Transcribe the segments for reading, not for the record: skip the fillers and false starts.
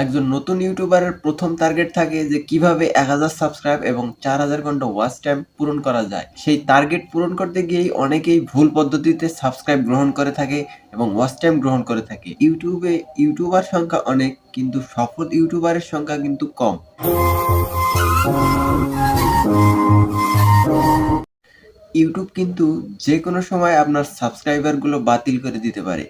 একজন নতুন ইউটিউবারের প্রথম টার্গেট থাকে যে কিভাবে ১,০০০ সাবস্ক্রাইব এবং ৪,০০০ ঘন্টা ওয়াচ টাইম পূরণ করা যায়। সেই টার্গেট পূরণ করতে গিয়েই অনেকেই ভুল পদ্ধতিতে সাবস্ক্রাইব গ্রহণ করে থাকে এবং ওয়াচ টাইম গ্রহণ করে থাকে। ইউটিউবে ইউটিউবার সংখ্যা অনেক, কিন্তু সফল ইউটিউবারের সংখ্যা কিন্তু কম। ইউটিউব কিন্তু যেকোনো সময় আপনার সাবস্ক্রাইবারগুলো বাতিল করে দিতে পারে।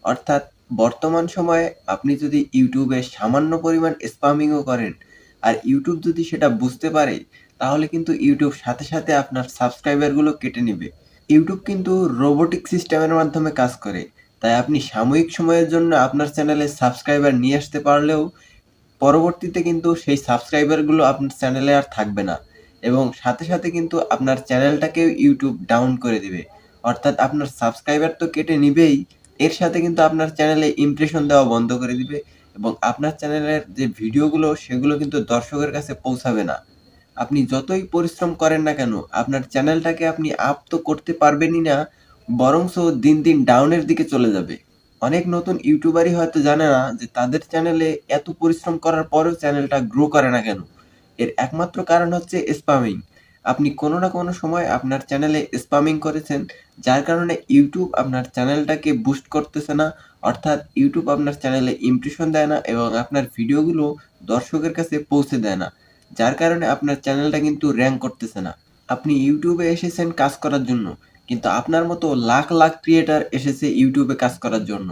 অর্থাৎ বর্তমান সময়ে আপনি যদি ইউটিউবে সামান্য পরিমাণ স্পামিংও করেন, আর ইউটিউব যদি সেটা বুঝতে পারে, তাহলে কিন্তু ইউটিউব সাথে, সাথে আপনার সাবস্ক্রাইবারগুলো কেটে নিবে। ইউটিউব কিন্তু রোবোটিক সিস্টেমের মাধ্যমে কাজ করে। তাই আপনি সাময়িক সময়ের জন্য আপনার চ্যানেলে সাবস্ক্রাইবার নিয়ে আসতে পারলেও পরবর্তীতে কিন্তু সেই সাবস্ক্রাইবারগুলো আপনার চ্যানেলে আর থাকবে না, এবং সাথে, সাথে কিন্তু আপনার চ্যানেলটাকেও ইউটিউব ডাউন করে দিবে। অর্থাৎ আপনার সাবস্ক্রাইবার তো কেটে নিবেই, এর সাথে কিন্তু আপনার চ্যানেলে ইমপ্রেশন দেওয়া বন্ধ করে দিবে, এবং আপনার চ্যানেলের যে ভিডিওগুলো সেগুলো কিন্তু দর্শকের কাছে পৌঁছাবে না। আপনি যতই পরিশ্রম করেন না কেন, আপনার চ্যানেলটাকে আপনি আপ তো করতে পারবেনই না, বরঞ্চ দিন, দিন ডাউনের দিকে চলে যাবে। অনেক নতুন ইউটিউবারই হয়তো জানে না যে তাদের চ্যানেলে এত পরিশ্রম করার পরেও চ্যানেলটা গ্রো করে না কেন। এর একমাত্র কারণ হচ্ছে স্পামিং। আপনি কোনো না কোনো সময় আপনার চ্যানেলে স্পামিং করেছেন, যার কারণে ইউটিউব আপনার চ্যানেলটাকে বুস্ট করতেছে না। অর্থাৎ ইউটিউব আপনার চ্যানেলে ইমপ্রেশন দেয় না এবং আপনার ভিডিওগুলো দর্শকের কাছে পৌঁছে দেয় না। যার কারণে আপনার চ্যানেলটা কিন্তু র‍্যাংক করতেছে না। আপনি ইউটিউবে এসেছেন কাজ করার জন্য, কিন্তু আপনার মতো লাখ, লাখ ক্রিয়েটর এসেছে ইউটিউবে কাজ করার জন্য।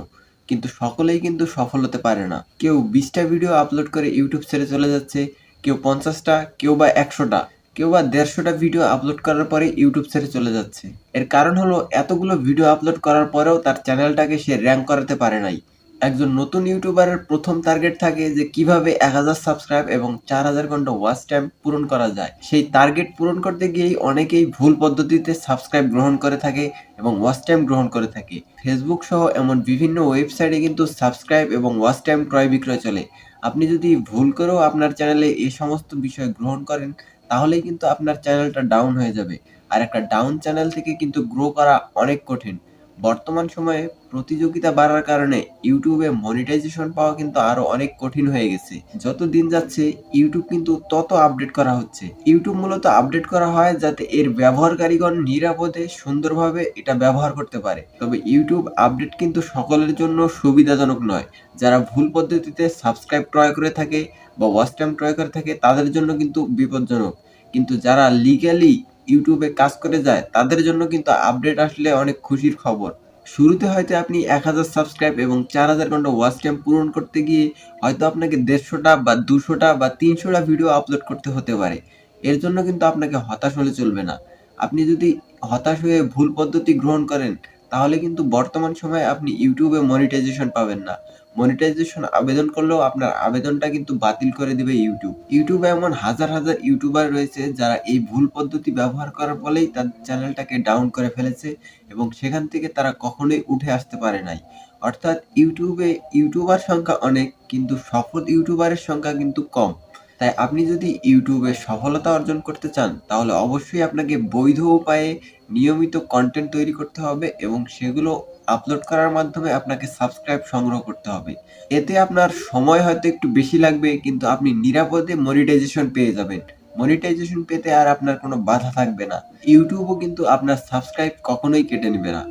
কিন্তু সকলেই কিন্তু সফল হতে পারে না। কেউ ২০ টা ভিডিও আপলোড করে ইউটিউব ছেড়ে চলে যাচ্ছে, কেউ ৫০ টা, কেউ বা ১০০ টা, কেউ বা ১৫০ টা ভিডিও আপলোড করার পরে ইউটিউব ছেড়ে চলে যাচ্ছে। এর কারণ হলো এতগুলো ভিডিও আপলোড করার পরেও তার চ্যানেলটাকে সে র‍্যাংক করাতে পারে নাই। একজন নতুন ইউটিউবারের প্রথম টার্গেট থাকে যে কিভাবে ১,০০০ সাবস্ক্রাইব এবং ৪,০০০ ঘন্টা ওয়াচ টাইম পূরণ করা যায়। সেই টার্গেট পূরণ করতে গিয়েই অনেকেই ভুল পদ্ধতিতে সাবস্ক্রাইব গ্রহণ করে থাকে এবং ওয়াচ টাইম গ্রহণ করে থাকে। ফেসবুক সহ এমন বিভিন্ন ওয়েবসাইটে কিন্তু সাবস্ক্রাইব এবং ওয়াচ টাইম ক্রয় বিক্রয় চলে। আপনি যদি ভুল করেও আপনার চ্যানেলে এই সমস্ত বিষয় গ্রহণ করেন, তাহলেই কিন্তু আপনার চ্যানেলটা ডাউন হয়ে যাবে। আর একটা ডাউন চ্যানেল থেকে কিন্তু গ্রো করা অনেক কঠিন। বর্তমান সময়ে প্রতিযোগিতা বাড়ার কারণে ইউটিউবে মনিটাইজেশন পাওয়া কিন্তু আরো অনেক কঠিন হয়ে গেছে। যত দিন যাচ্ছে ইউটিউব কিন্তু তত আপডেট করা হচ্ছে। ইউটিউব মূলত আপডেট করা হয় যাতে এর ব্যবহারকারীগণ নিরাপদে সুন্দরভাবে এটা ব্যবহার করতে পারে। তবে ইউটিউব আপডেট কিন্তু সকলের জন্য সুবিধাজনক নয়। যারা ভুল পদ্ধতিতে সাবস্ক্রাইব ক্রয় করে থাকে বা ওয়াচ টাইম ক্রয় করে থাকে তাদের জন্য কিন্তু বিপজ্জনক। কিন্তু যারা লিগ্যালি ইউটিউবে কাজ করে যায় তাদের জন্য কিন্তু আপডেট আসলে অনেক খুশির খবর। শুরুতে হয়তো আপনি ১,০০০ সাবস্ক্রাইব এবং ৪,০০০ ঘন্টা ওয়াচ টাইম পূরণ করতে গিয়ে হয়তো আপনাকে ১৫০ টা বা ২০০ টা বা ৩০০ টা ভিডিও আপলোড করতে হতে পারে। এর জন্য কিন্তু আপনাকে হতাশ হলে চলবে না। আপনি যদি হতাশ হয়ে ভুল পদ্ধতি গ্রহণ করেন, তাহলে কিন্তু বর্তমান সময়ে আপনি ইউটিউবে মনিটাইজেশন পাবেন না। মনিটাইজেশন আবেদন করলেও আপনার আবেদনটা কিন্তু বাতিল করে দিবে ইউটিউব। ইউটিউবে এমন হাজার, হাজার ইউটিউবার রয়েছে যারা এই ভুল পদ্ধতি ব্যবহার করার ফলেই তাদের চ্যানেলটাকে ডাউন করে ফেলেছে এবং সেখান থেকে তারা কখনোই উঠে আসতে পারে নাই। অর্থাৎ ইউটিউবে ইউটিউবার সংখ্যা অনেক, কিন্তু সফল ইউটিউবারের সংখ্যা কিন্তু কম। তাই আপনি যদি ইউটিউবে সফলতা অর্জন করতে চান, তাহলে অবশ্যই আপনাকে বৈধ উপায়ে নিয়মিত কনটেন্ট তৈরি করতে হবে এবং সেগুলো আপলোড করার মাধ্যমে আপনাকে সাবস্ক্রাইব সংগ্রহ করতে হবে। এতে আপনার সময় হয়তো একটু বেশি লাগবে, কিন্তু আপনি নিরাপদে মনিটাইজেশন পেয়ে যাবেন। মনিটাইজেশন পেতে আর আপনার কোনো বাধা থাকবে না। ইউটিউবও কিন্তু আপনার সাবস্ক্রাইব কখনোই কেটে নিবে না।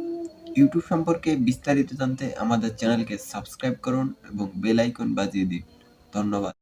ইউটিউব সম্পর্কে বিস্তারিত জানতে আমাদের চ্যানেলকে সাবস্ক্রাইব করুন এবং বেল আইকন বাজিয়ে দিন। ধন্যবাদ।